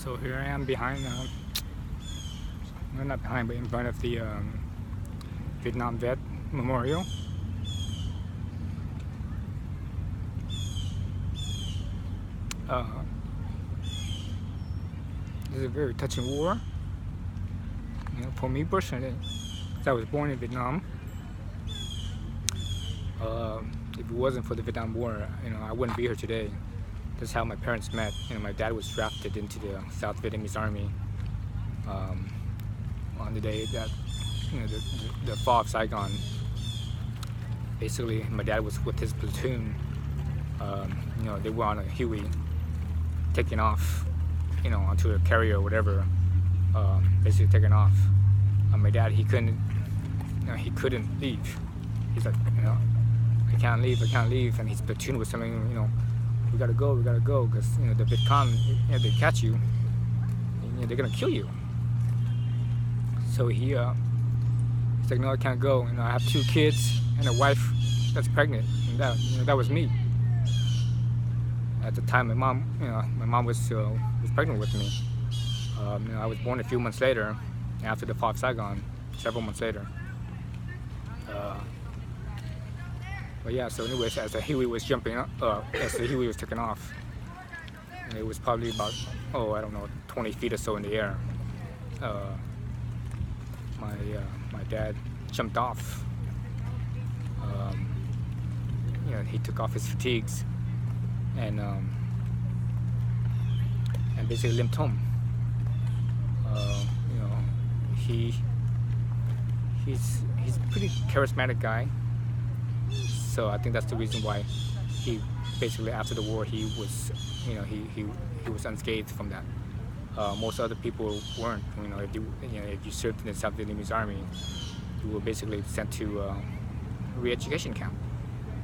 So here I am behind, well, not behind, but in front of the Vietnam Vet Memorial. This is a very touching war. You know, for me personally, 'cause I was born in Vietnam. If it wasn't for the Vietnam War, you know, I wouldn't be here today. That's how my parents met. You know, my dad was drafted into the South Vietnamese Army on the day that, you know, the fall of Saigon. Basically, my dad was with his platoon. You know, they were on a Huey, taking off, you know, onto a carrier or whatever. Basically taking off. My dad, he couldn't leave. He's like, you know, I can't leave, and his platoon was telling him, you know, we gotta go, because, you know, the Viet Cong, if they catch you, you know, they're gonna kill you. So he's like, no, I can't go. You know, I have 2 kids and a wife that's pregnant, and that, you know, that was me. At the time, my mom was pregnant with me. You know, I was born a few months later, after the fall of Saigon, several months later. But yeah, so anyways, as the Huey was jumping up, as the Huey was taking off, and it was probably about, I don't know, 20 feet or so in the air. My dad jumped off. You know, he took off his fatigues and basically limped home. You know, he's a pretty charismatic guy. So I think that's the reason why he basically, after the war, he was, you know, he was unscathed from that. Most other people weren't. You know, if you served in the South Vietnamese Army, you were basically sent to a re-education camp.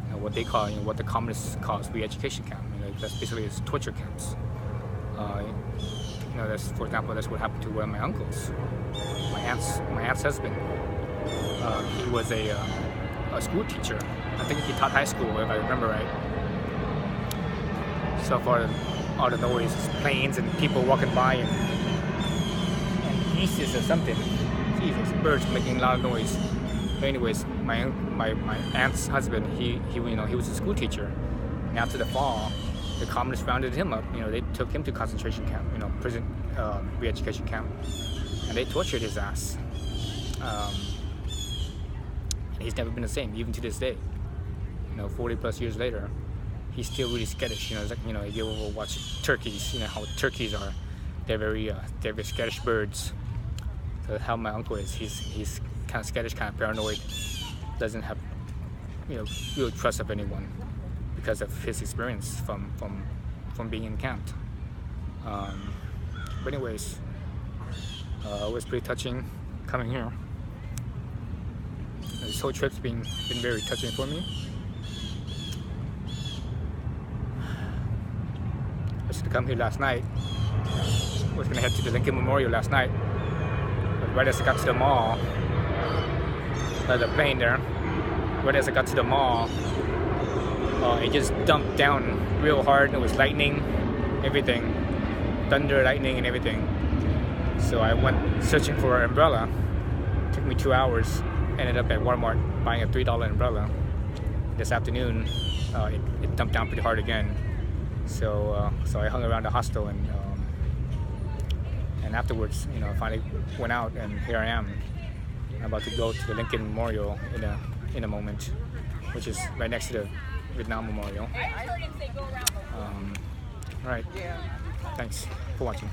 You know, what they call, you know, what the communists call re-education camp. You know, that's basically torture camps. You know, that's, for example, that's what happened to one of my uncles, my aunt's husband. He was a school teacher. I think he taught high school, if I remember right. So far, all the noise, planes and people walking by and geese or something. Jesus, birds making a lot of noise. But anyways, my aunt's husband, he was a school teacher. And after the fall, the communists rounded him up. You know, they took him to concentration camp, you know, prison, re-education camp, and they tortured his ass. And he's never been the same, even to this day. You know, 40 plus years later, he's still really skittish. You know, it's like, you know, if you ever watch turkeys, you know how turkeys are. They're very skittish birds. So how my uncle is, he's kind of skittish, kind of paranoid. Doesn't have, you know, real trust of anyone because of his experience from being encamped. But anyways, it was pretty touching coming here. This whole trip's been very touching for me. I was to come here last night. I was gonna head to the Lincoln Memorial last night. But right as I got to the mall, the plane there, right as I got to the mall, it just dumped down real hard. It was lightning, everything, thunder, lightning, and everything. So I went searching for an umbrella. It took me 2 hours. Ended up at Walmart buying a $3 umbrella. This afternoon, it dumped down pretty hard again. So I hung around the hostel and afterwards, you know, I finally went out, and here I am. I'm about to go to the Lincoln Memorial in a moment, which is right next to the Vietnam Memorial. All right, thanks for watching.